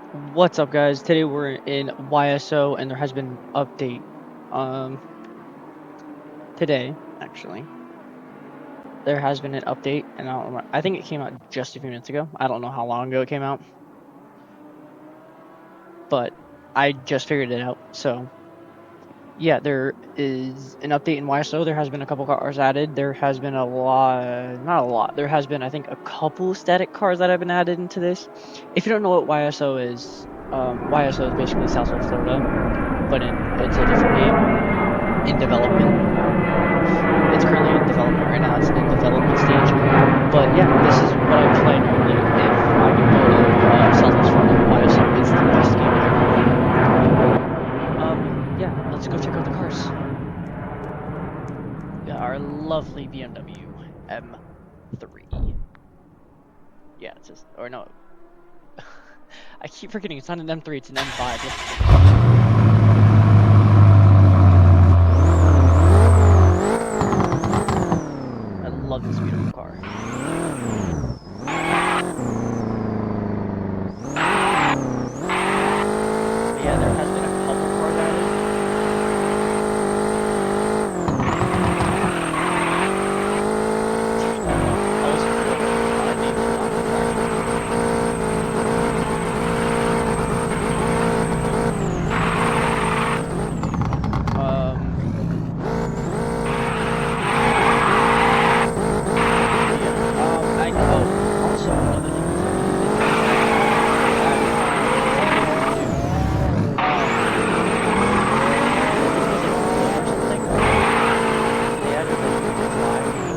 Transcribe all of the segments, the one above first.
What's up, guys? Today we're in YSO and there has been an update. Um, Today, actually, there has been an update, and I think it came out just a few minutes ago. I don't know how long ago it came out, but I just figured it out. So, yeah, there is an update in YSO. There has been a couple cars added. There has been a lot, not a lot. There has been, I think, a couple static cars that have been added into this. If you don't know what YSO is, YSO is basically Southwest Florida, but it's a different game in development. It's currently in development right now. It's in development stage. But yeah, this is what I play normally if I'm in mode of Southwest Florida. YSO is the best game to ever play. Yeah, let's go check out the cars. We got our lovely BMW M3. Yeah, it's just, or no. I keep forgetting it's not an M3, it's an M5. Let's get this started. I love this beautiful car. But yeah, there has been a couple cars added. I always forget names are not contractual. But yeah, also another thing before I get into anything that some people can do. I think it was like a bug or something. They added like you can fly and you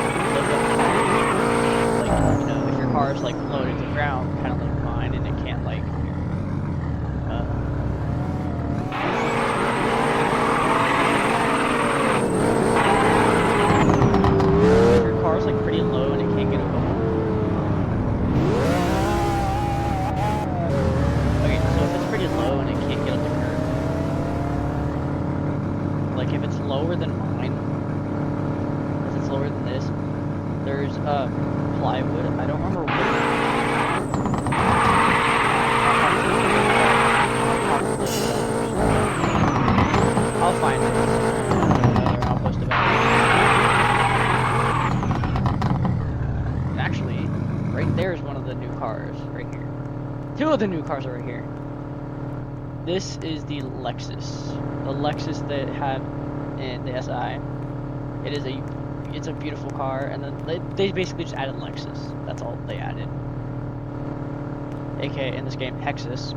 can look up like if your car is like low to the ground, kind of like mine, and it can't like uh if your car is like pretty low and it can't get over. Okay, so if it's pretty low and it can't get up the curb, like if it's lower than mine, if it's lower than this, there's plywood. I don't remember what it is. I'll have to look it up. I'll talk to the developers. I'll find it somewhere one way or another. I'll post about it. And actually, right there is one of the new cars right here. Two of the new cars are right here. This is the Lexus. The Lexus they have in the SI. It's a beautiful car, and then they basically just added Lexus. That's all they added. AKA in this game, Hexus.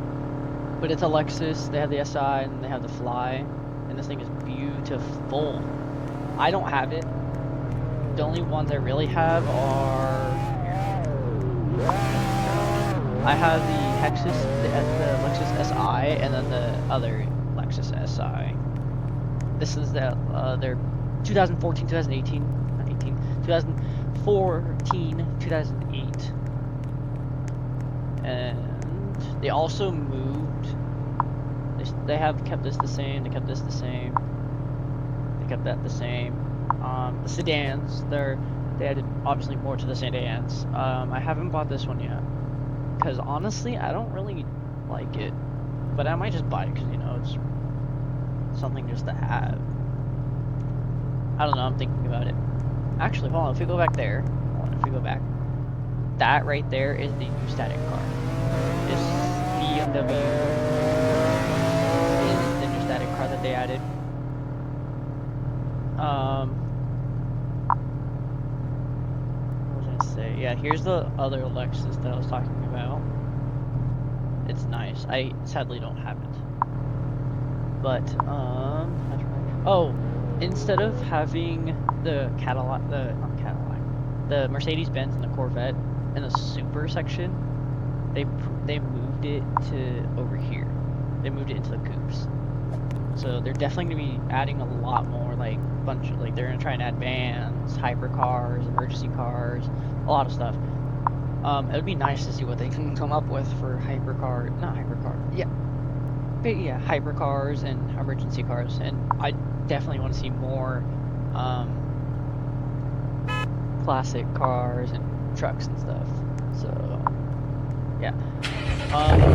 But it's a Lexus, they have the SI, and they have the Fly. And this thing is beautiful. I don't have it. The only ones I really have are... I have the Hexus, the Lexus SI, and then the other Lexus SI. This is their 2014, 2018, not 18, 2014, 2008. And they also moved. They have kept this the same. They kept this the same. They kept that the same. The sedans, they added obviously more to the sedans. I haven't bought this one yet because honestly, I don't really like it. But I might just buy it because it's something just to have. I don't know. I'm thinking about it. Actually, hold on. If we go back there, if we go back, that right there is the new static car. This BMW is the new static car that they added. What was I gonna say? Yeah, here's the other Lexus that I was talking about. It's nice. I sadly don't have it. But oh, instead of having the the Mercedes-Benz and the Corvette in the super section, they moved it to over here. They moved it into the coupes. So they're definitely gonna be adding a lot more, like they're gonna try and add vans, hypercars, emergency cars, a lot of stuff. It would be nice to see what they can come up with for hypercars and emergency cars, and I definitely want to see more classic cars and trucks and stuff. So Yeah. I'll go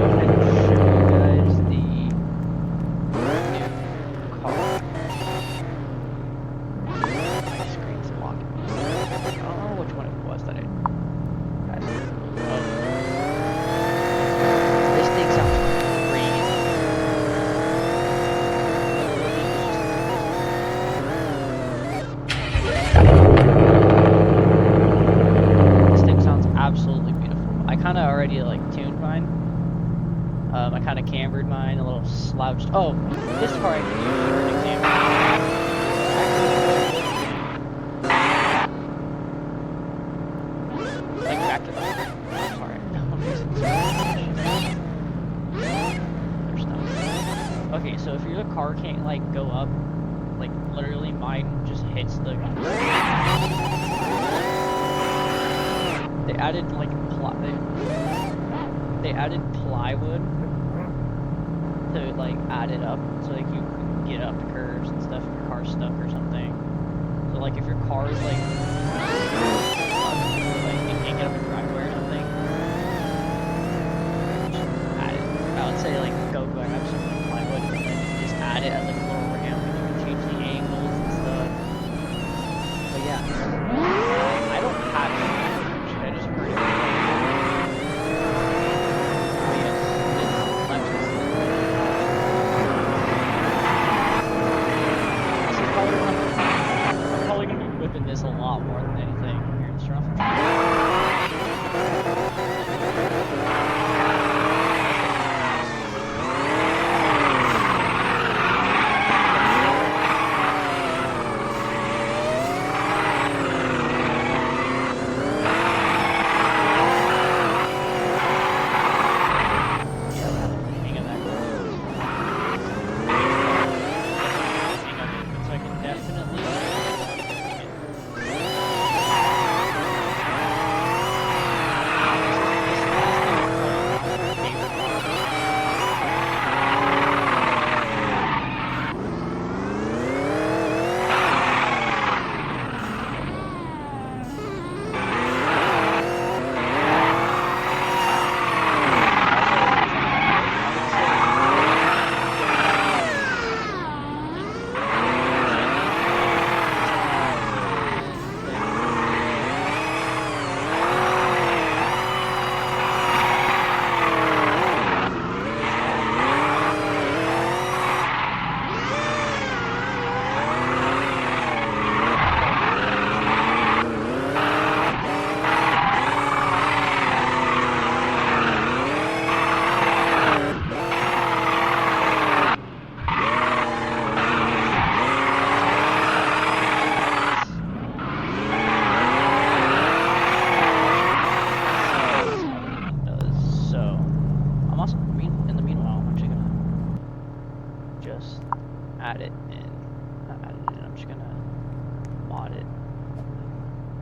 ahead and show you guys the new car. My screen's blocking me. I don't know which one it was that I had. This thing sounds crazy. This thing sounds absolutely beautiful. I kind of already like tuned mine. I kind of cambered mine, a little slouched. Oh, this car I can use for an example. Like back to the. Sorry, there's no. Okay, so if your car can't like go up, like literally mine just hits the. They added like they added plywood to like add it up so like you can get up the curves and stuff if your car's stuck or something. So like if your car is like you can't get up a driveway or something, just add it. I would say like go grab some like, plywood and then just add it as like a little ramp and you can change the angles and stuff. But yeah, I don't have it. I just heard it. This a lot more than anything. Here, let's turn off the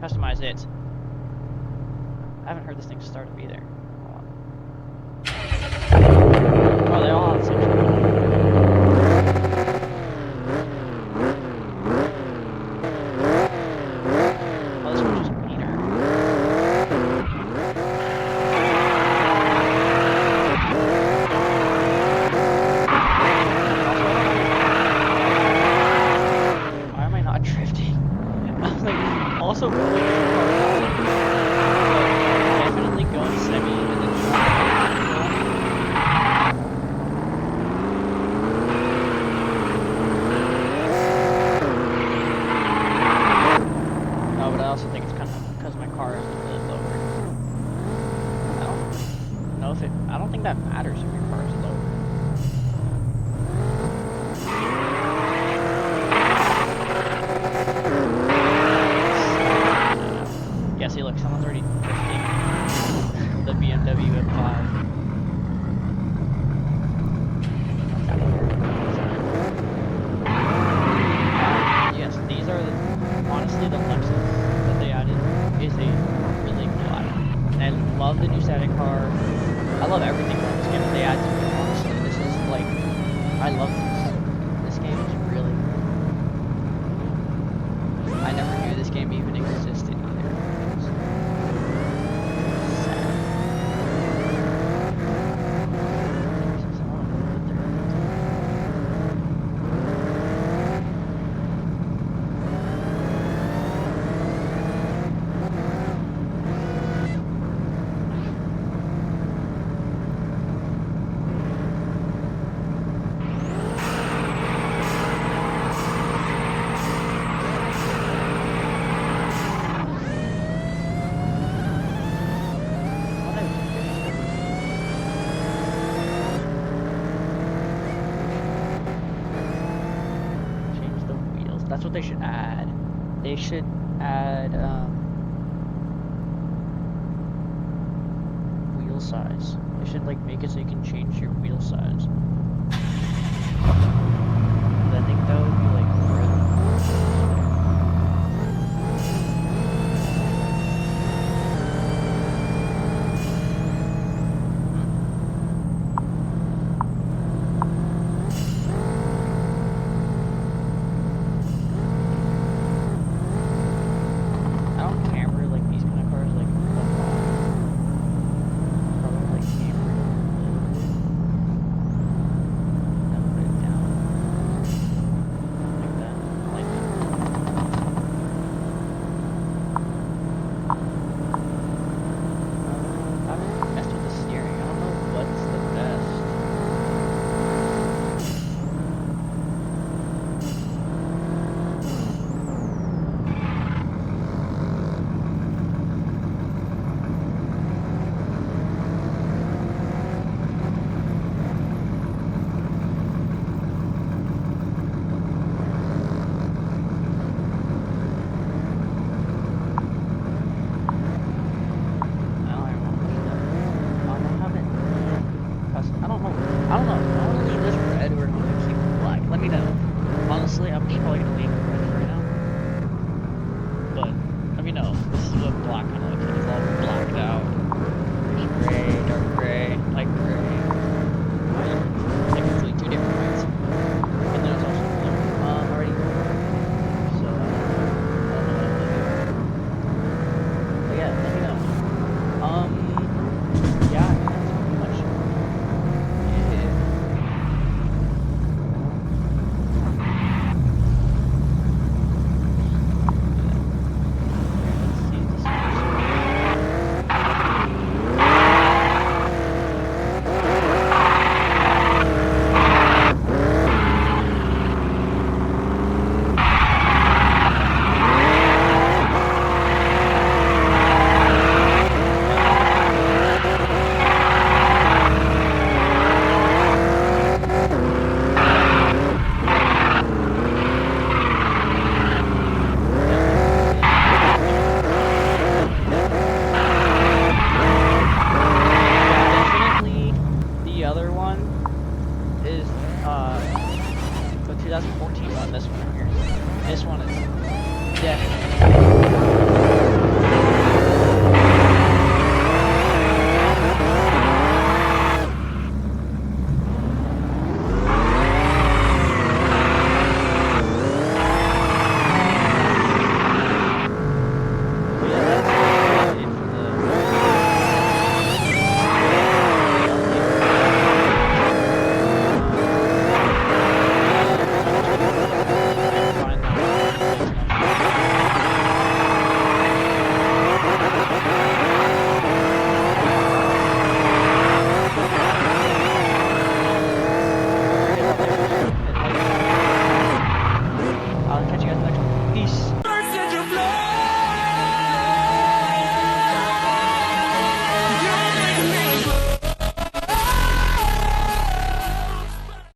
customize it. I haven't heard this thing start up either. Oh, they all have the same screen. Oh, this one's just meaner. Why am I not drifting? I'm like, also going definitely going semi and then no, but I also think it's kind of because my car is a bit lower. I don't know if it. I don't think that matters if your car is lower. Yeah, see, look, someone's already drifting the BMW M5. Yes, these are honestly the Lexus that they added is a really cool item. And I love the new static car. I love everything about this game that they add to it. Honestly, this is like, I love this. This game is really cool. I never knew this game even existed either. Sad. That's what they should add. They should add wheel size. They should like make it so you can change your wheel size.